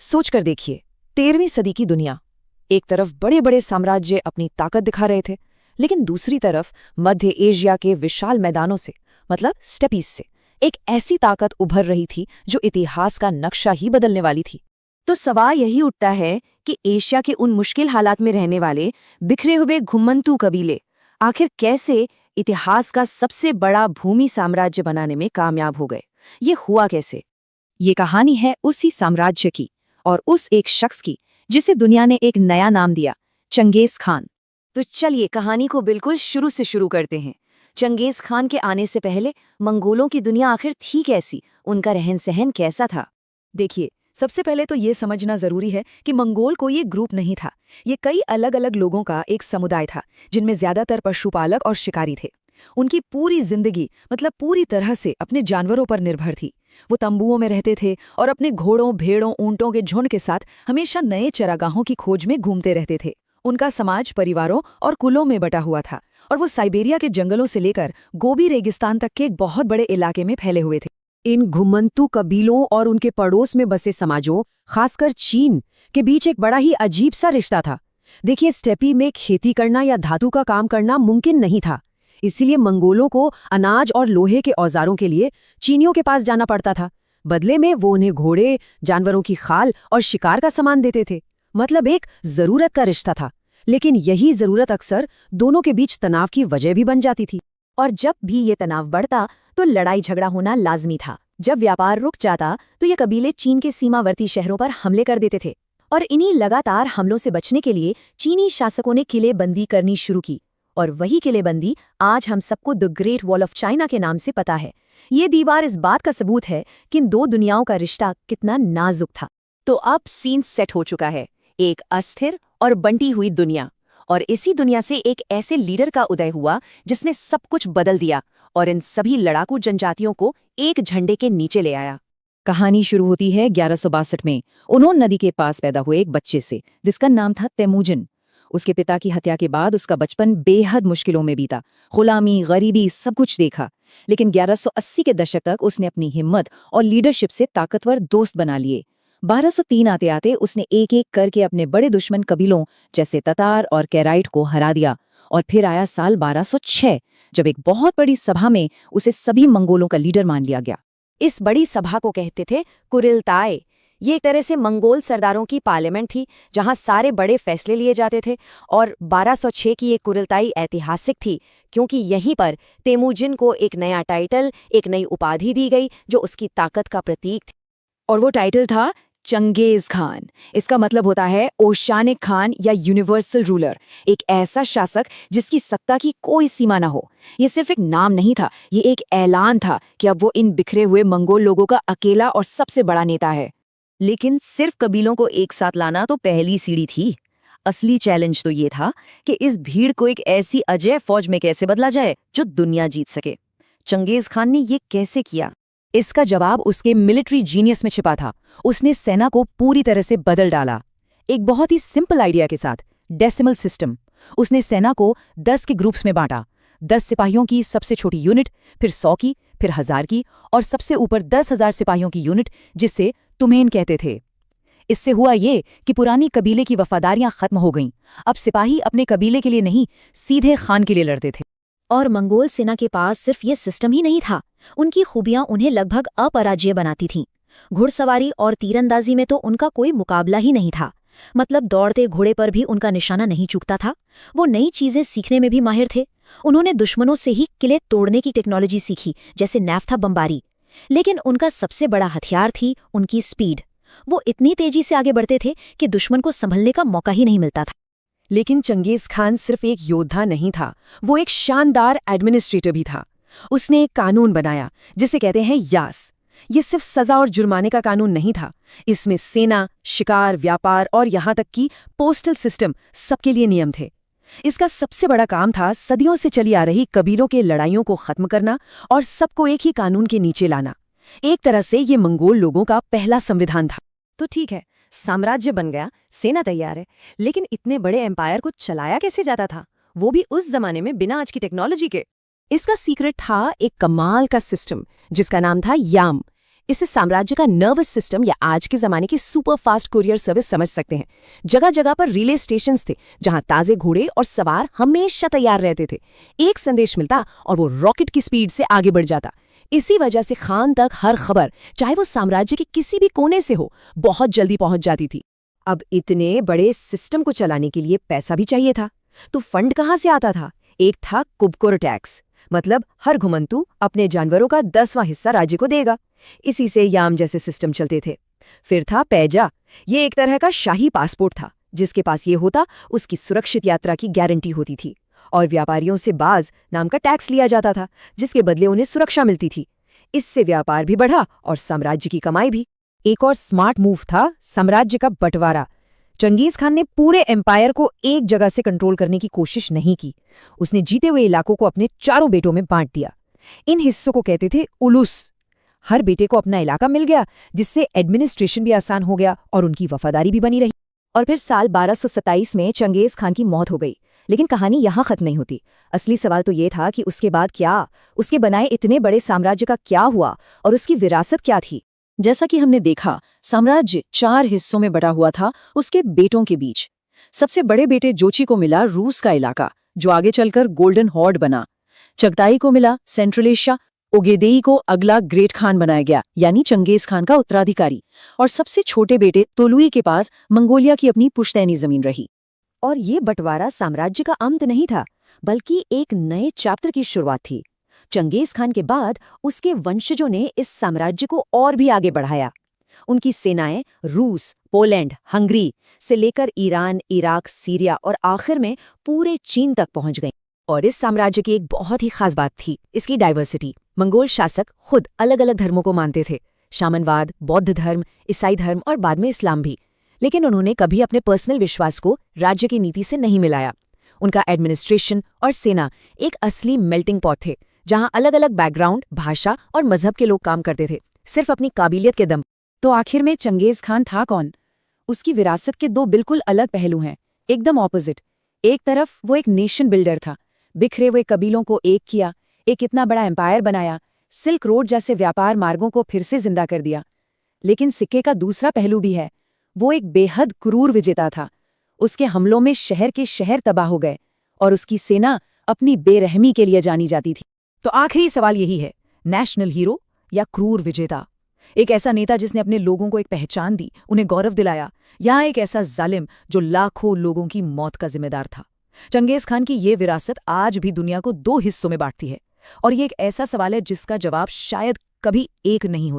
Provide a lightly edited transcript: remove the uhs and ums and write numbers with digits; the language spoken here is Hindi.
सोच कर देखिए, 13वीं सदी की दुनिया। एक तरफ बड़े बड़े साम्राज्य अपनी ताकत दिखा रहे थे, लेकिन दूसरी तरफ मध्य एशिया के विशाल मैदानों से, मतलब स्टेपीज से, एक ऐसी ताकत उभर रही थी जो इतिहास का नक्शा ही बदलने वाली थी। तो सवाल यही उठता है कि एशिया के उन मुश्किल हालात में रहने वाले बिखरे हुए घुमंतू कबीले आखिर कैसे इतिहास का सबसे बड़ा भूमि साम्राज्य बनाने में कामयाब हो गए। ये हुआ कैसे? ये कहानी है उसी साम्राज्य की, और उस एक शख्स की जिसे दुनिया ने एक नया नाम दिया, चंगेज खान। तो चलिए कहानी को बिल्कुल शुरू से शुरू करते हैं। चंगेज खान के आने से पहले मंगोलों की दुनिया आखिर थी कैसी, उनका रहन सहन कैसा था? देखिए, सबसे पहले तो ये समझना जरूरी है कि मंगोल कोई एक ग्रुप नहीं था। ये कई अलग अलग लोगों का एक समुदाय था, जिनमें ज्यादातर पशुपालक और शिकारी थे। उनकी पूरी जिंदगी, मतलब पूरी तरह से, अपने जानवरों पर निर्भर थी। वो तंबुओं में रहते थे और अपने घोड़ों, भेड़ों, ऊंटों के झुंड के साथ हमेशा नए चरागाहों की खोज में घूमते रहते थे। उनका समाज परिवारों और कुलों में बटा हुआ था, और वो साइबेरिया के जंगलों से लेकर गोबी रेगिस्तान तक के एक बहुत बड़े इलाके में फैले हुए थे। इन घुमंतू कबीलों और उनके पड़ोस में बसे समाजों, खासकर चीन के बीच एक बड़ा ही अजीब सा रिश्ता था। देखिए, स्टेपी में खेती करना या धातु का काम करना मुमकिन नहीं था। इसीलिए मंगोलों को अनाज और लोहे के औजारों के लिए चीनियों के पास जाना पड़ता था। बदले में वो उन्हें घोड़े, जानवरों की खाल और शिकार का सामान देते थे। मतलब एक जरूरत का रिश्ता था, लेकिन यही जरूरत अक्सर दोनों के बीच तनाव की वजह भी बन जाती थी। और जब भी ये तनाव बढ़ता तो लड़ाई झगड़ा होना लाजमी था। जब व्यापार रुक जाता तो ये कबीले चीन के सीमावर्ती शहरों पर हमले कर देते थे, और इन्हीं लगातार हमलों से बचने के लिए चीनी शासकों ने किलेबंदी करनी शुरू की। और वही किलेबंदी आज हम सबको the great wall of China के नाम से पता है। ये दीवार इस बात का सबूत है कि इन दो दुनियाओं का रिश्ता कितना नाजुक था। तो अब सीन सेट हो चुका है, एक अस्थिर और बंटी हुई दुनिया, और इसी दुनिया से एक ऐसे लीडर का उदय हुआ जिसने सब कुछ बदल दिया और इन सभी लड़ाकू जनजातियों को एक झंडे के नीचे ले आया। कहानी शुरू होती है 1162 में उन्होंने नदी के पास पैदा हुए एक बच्चे से, जिसका नाम था तेमुजिन। उसके पिता की हत्या के बाद उसका बचपन बेहद मुश्किलों में बीता। गुलामी, गरीबी, सब कुछ देखा। लेकिन 1180 के दशक तक उसने अपनी हिम्मत और लीडरशिप से ताकतवर दोस्त बना लिए। 1203 आते आते उसने एक एक करके अपने बड़े दुश्मन कबीलों जैसे ततार और कैराइट को हरा दिया। और फिर आया साल 1206, जब एक बहुत बड़ी सभा में उसे सभी मंगोलों का लीडर मान लिया गया। इस बड़ी सभा को कहते थे कुरिलताय। ये एक तरह से मंगोल सरदारों की पार्लियामेंट थी, जहां सारे बड़े फैसले लिए जाते थे। और 1206 की ये कुरिलताई ऐतिहासिक थी, क्योंकि यहीं पर तेमुजिन को एक नया टाइटल, एक नई उपाधि दी गई जो उसकी ताकत का प्रतीक थी। और वो टाइटल था चंगेज खान। इसका मतलब होता है ओशानिक खान या यूनिवर्सल रूलर, एक ऐसा शासक जिसकी सत्ता की कोई सीमा ना हो। ये सिर्फ एक नाम नहीं था, ये एक ऐलान था कि अब वो इन बिखरे हुए मंगोल लोगों का अकेला और सबसे बड़ा नेता है। लेकिन सिर्फ कबीलों को एक साथ लाना तो पहली सीढ़ी थी। असली चैलेंज तो ये था कि इस भीड़ को एक ऐसी अजय फौज में कैसे बदला जाए जो दुनिया जीत सके। चंगेज खान ने ये कैसे किया? इसका जवाब उसके मिलिट्री जीनियस में छिपा था। उसने सेना को पूरी तरह से बदल डाला, एक बहुत ही सिंपल आइडिया के साथ, डेसिमल सिस्टम। उसने सेना को 10 के ग्रुप्स में बांटा। 10 सिपाहियों की सबसे छोटी यूनिट, फिर 100 की, फिर 1000 की, और सबसे ऊपर 10,000 सिपाहियों की यूनिट, जिसे तुमेन कहते थे। इससे हुआ ये कि पुरानी कबीले की वफादारियां खत्म हो गईं। अब सिपाही अपने कबीले के लिए नहीं, सीधे खान के लिए लड़ते थे। और मंगोल सेना के पास सिर्फ ये सिस्टम ही नहीं था, उनकी खूबियां उन्हें लगभग अपराजय बनाती थीं। घुड़सवारी और तीरंदाजी में तो उनका कोई मुकाबला ही नहीं था। मतलब दौड़ते घोड़े पर भी उनका निशाना नहीं चूकता था। वो नई चीजें सीखने में भी माहिर थे। उन्होंने दुश्मनों से ही किले तोड़ने की टेक्नोलॉजी सीखी, जैसे नैफ्था बमबारी। लेकिन उनका सबसे बड़ा हथियार थी उनकी स्पीड। वो इतनी तेजी से आगे बढ़ते थे कि दुश्मन को संभलने का मौका ही नहीं मिलता था। लेकिन चंगेज खान सिर्फ एक योद्धा नहीं था, वो एक शानदार एडमिनिस्ट्रेटर भी था। उसने एक कानून बनाया जिसे कहते हैं यास। ये सिर्फ सजा और जुर्माने का कानून नहीं था। इसमें सेना, शिकार, व्यापार और यहाँ तक कि पोस्टल सिस्टम, सबके लिए नियम थे। इसका सबसे बड़ा काम था सदियों से चली आ रही कबीलों के लड़ाइयों को खत्म करना और सबको एक ही कानून के नीचे लाना। एक तरह से ये मंगोल लोगों का पहला संविधान था। तो ठीक है, साम्राज्य बन गया, सेना तैयार है, लेकिन इतने बड़े एम्पायर को चलाया कैसे जाता था, वो भी उस जमाने में बिना आज की टेक्नोलॉजी के? इसका सीक्रेट था एक कमाल का सिस्टम जिसका नाम था याम। इसे साम्राज्य का नर्वस सिस्टम या आज के जमाने की सुपर फास्ट कुरियर सर्विस समझ सकते हैं। जगह जगह पर रिले स्टेशंस थे जहां ताजे घोड़े और सवार हमेशा तैयार रहते थे। एक संदेश मिलता और वो रॉकेट की स्पीड से आगे बढ़ जाता। इसी वजह से खान तक हर खबर, चाहे वो साम्राज्य के किसी भी कोने से हो, बहुत जल्दी पहुंच जाती थी। अब इतने बड़े सिस्टम को चलाने के लिए पैसा भी चाहिए था, तो फंड कहाँ से आता था? एक था कुबकुर टैक्स, मतलब हर घुमंतु अपने जानवरों का 10वां हिस्सा राज्य को देगा। इसी से याम जैसे सिस्टम चलते थे। फिर था पैजा, ये एक तरह का शाही पासपोर्ट था। जिसके पास ये होता उसकी सुरक्षित यात्रा की गारंटी होती थी। और व्यापारियों से बाज नाम का टैक्स लिया जाता था, जिसके बदले उन्हें सुरक्षा मिलती थी। इससे व्यापार भी बढ़ा और साम्राज्य की कमाई भी। एक और स्मार्ट मूव था साम्राज्य का बंटवारा। चंगेज खान ने पूरे एम्पायर को एक जगह से कंट्रोल करने की कोशिश नहीं की। उसने जीते हुए इलाकों को अपने 4 बेटों में बांट दिया। इन हिस्सों को कहते थे उलूस। हर बेटे को अपना इलाका मिल गया, जिससे एडमिनिस्ट्रेशन भी आसान हो गया और उनकी वफादारी भी बनी रही। और फिर साल 1227 में चंगेज खान की मौत हो गई। लेकिन कहानी यहाँ खत्म नहीं होती। असली सवाल तो ये था कि उसके बाद क्या, उसके बनाए इतने बड़े साम्राज्य का क्या हुआ और उसकी विरासत क्या थी। जैसा कि हमने देखा, साम्राज्य 4 हिस्सों में बटा हुआ था उसके बेटों के बीच। सबसे बड़े बेटे जोची को मिला रूस का इलाका, जो आगे चलकर गोल्डन हॉर्ड बना। चगताई को मिला सेंट्रल एशिया। ओगेदेई को अगला ग्रेट खान बनाया गया, यानी चंगेज खान का उत्तराधिकारी। और सबसे छोटे बेटे तोलुई के पास मंगोलिया की अपनी पुश्तैनी जमीन रही। और ये बंटवारा साम्राज्य का अंत नहीं था, बल्कि एक नए चैप्टर की शुरुआत थी। चंगेज खान के बाद उसके वंशजों ने इस साम्राज्य को और भी आगे बढ़ाया। उनकी सेनाएं रूस, पोलैंड, हंगरी से लेकर ईरान, इराक, सीरिया और आखिर में पूरे चीन तक पहुंच गईं। और इस साम्राज्य की एक बहुत ही खास बात थी इसकी डाइवर्सिटी। मंगोल शासक खुद अलग अलग धर्मों को मानते थे, शामनवाद, बौद्ध धर्म, ईसाई धर्म और बाद में इस्लाम भी। लेकिन उन्होंने कभी अपने पर्सनल विश्वास को राज्य की नीति से नहीं मिलाया। उनका एडमिनिस्ट्रेशन और सेना एक असली मेल्टिंग पॉट थे, जहां अलग अलग बैकग्राउंड, भाषा और मजहब के लोग काम करते थे, सिर्फ अपनी काबिलियत के दम। तो आखिर में चंगेज खान था कौन? उसकी विरासत के 2 बिल्कुल अलग पहलू हैं, एकदम ऑपोजिट। एक तरफ वो एक नेशन बिल्डर था, बिखरे हुए कबीलों को एक किया, एक इतना बड़ा एम्पायर बनाया, सिल्क रोड जैसे व्यापार मार्गों को फिर से जिंदा कर दिया। लेकिन सिक्के का दूसरा पहलू भी है। वो एक बेहद क्रूर विजेता था। उसके हमलों में शहर के शहर तबाह हो गए और उसकी सेना अपनी बेरहमी के लिए जानी जाती थी। तो आखिरी सवाल यही है, नेशनल हीरो या क्रूर विजेता? एक ऐसा नेता जिसने अपने लोगों को एक पहचान दी, उन्हें गौरव दिलाया, या एक ऐसा जालिम जो लाखों लोगों की मौत का जिम्मेदार था? चंगेज खान की ये विरासत आज भी दुनिया को 2 हिस्सों में बांटती है। और ये एक ऐसा सवाल है जिसका जवाब शायद कभी एक नहीं हो